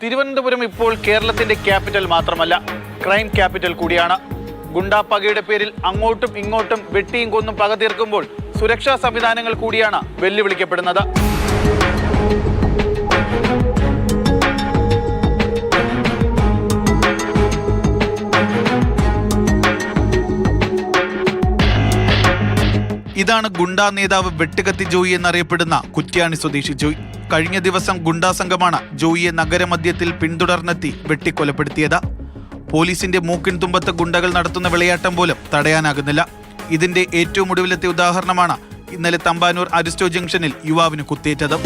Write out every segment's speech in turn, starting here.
തിരുവനന്തപുരം ഇപ്പോൾ കേരളത്തിന്റെ ക്യാപിറ്റൽ മാത്രമല്ല, ക്രൈം ക്യാപിറ്റൽ കൂടിയാണ്. ഗുണ്ടാപ്പകയുടെ പേരിൽ അങ്ങോട്ടും ഇങ്ങോട്ടും വെട്ടിയും കൊന്നും പക തീർക്കുമ്പോൾ സുരക്ഷാ സംവിധാനങ്ങൾ കൂടിയാണ് വെല്ലുവിളിക്കപ്പെടുന്നത്. ഇതാണ് ഗുണ്ടാ നേതാവ് വെട്ടുകത്തി ജോയി എന്നറിയപ്പെടുന്ന കുറ്റ്യാണി സ്വദേശി ജോയ്. കഴിഞ്ഞ ദിവസം ഗുണ്ടാ സംഘമാണ് ജോയിയെ നഗരമധ്യത്തിൽ പിന്തുടർന്നെത്തി വെട്ടിക്കൊലപ്പെടുത്തിയത്. പോലീസിന്റെ മൂക്കിൻ തുമ്പത്ത് ഗുണ്ടകൾ നടത്തുന്ന വിളയാട്ടം പോലും തടയാനാകുന്നില്ല. ഇതിന്റെ ഏറ്റവും ഒടുവിലത്തെ ഉദാഹരണമാണ് ഇന്നലെ തമ്പാനൂർ അരിസ്റ്റോ ജംഗ്ഷനിൽ യുവാവിന് കുത്തേറ്റത്.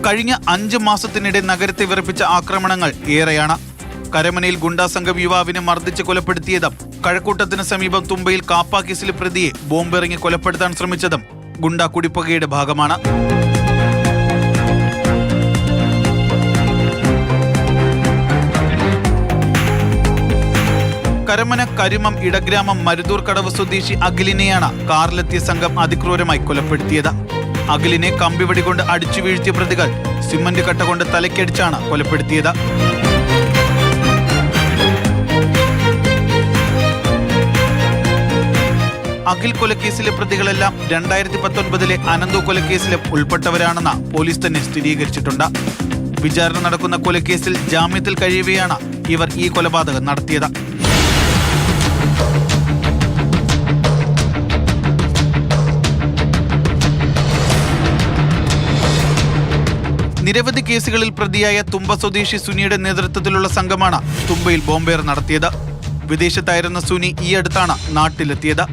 കഴിഞ്ഞ 5 മാസത്തിനിടെ നഗരത്തെ വിറപ്പിച്ച ആക്രമണങ്ങൾ ഏറെയാണ്. കരമനയിൽ ഗുണ്ടാസംഘം യുവാവിനെ മർദ്ദിച്ച് കൊലപ്പെടുത്തിയതും കഴക്കൂട്ടത്തിന് സമീപം തുമ്പയിൽ കാപ്പ കേസിലെ പ്രതിയെ ബോംബെറിഞ്ഞ് കൊലപ്പെടുത്താൻ ശ്രമിച്ചതും ഗുണ്ടാ കുടിപ്പകയുടെ ഭാഗമാണ്. കരമന കരിമം ഇടഗ്രാമം മരുതൂർ കടവ് സ്വദേശി അഖിലിനെയാണ് കാറിലെത്തിയ സംഘം അതിക്രൂരമായി കൊലപ്പെടുത്തിയത്. അഖിലിനെ കമ്പിവടി കൊണ്ട് അടിച്ചു വീഴ്ത്തിയ പ്രതികൾ സിമന്റ് കട്ട കൊണ്ട് തലയ്ക്കടിച്ചാണ് കൊലപ്പെടുത്തിയത്. അഖിൽ കൊലക്കേസിലെ പ്രതികളെല്ലാം 2019 അനന്തു കൊലക്കേസിലും ഉൾപ്പെട്ടവരാണെന്ന് പോലീസ് തന്നെ സ്ഥിരീകരിച്ചിട്ടുണ്ട്. വിചാരണ നടക്കുന്ന കൊലക്കേസിൽ ജാമ്യത്തിൽ കഴിയവെയാണ് ഇവർ ഈ കൊലപാതകം നടത്തിയത്. നിരവധി കേസുകളിൽ പ്രതിയായ തുമ്പ സ്വദേശി സുനിയുടെ നേതൃത്വത്തിലുള്ള സംഘമാണ് തുമ്പയിൽ ബോംബേർ നടത്തിയത്. വിദേശത്തായിരുന്ന സുനി ഈ അടുത്താണ് നാട്ടിലെത്തിയത്.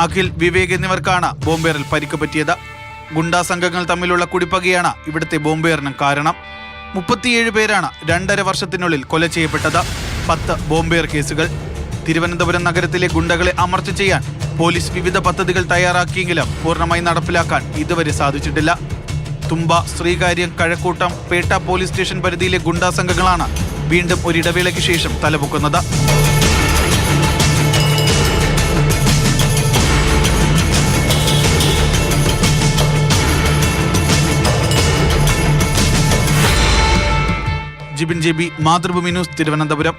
അഖിൽ, വിവേക് എന്നിവർക്കാണ് ബോംബേറിൽ പരിക്ക് പറ്റിയത്. ഗുണ്ടാ സംഘങ്ങൾ തമ്മിലുള്ള കുടിപ്പകയാണ് ഇവിടുത്തെ ബോംബേറിന് കാരണം. 37 പേരാണ് 2.5 വർഷത്തിനുള്ളിൽ കൊല ചെയ്യപ്പെട്ടത്. 10 ബോംബേർ കേസുകൾ. തിരുവനന്തപുരം നഗരത്തിലെ ഗുണ്ടകളെ അമർച്ച ചെയ്യാൻ പോലീസ് വിവിധ പദ്ധതികൾ തയ്യാറാക്കിയെങ്കിലും പൂർണ്ണമായി നടപ്പിലാക്കാൻ ഇതുവരെ സാധിച്ചിട്ടില്ല. തുമ്പ, ശ്രീകാര്യം, കഴക്കൂട്ടം, പേട്ട പോലീസ് സ്റ്റേഷൻ പരിധിയിലെ ഗുണ്ടാ സംഘങ്ങളാണ് വീണ്ടും ഒരിടവേളയ്ക്ക് ശേഷം തലപൊക്കുന്നത്. Jibin JB, Mathrubhumi news, Thiruvananthapuram.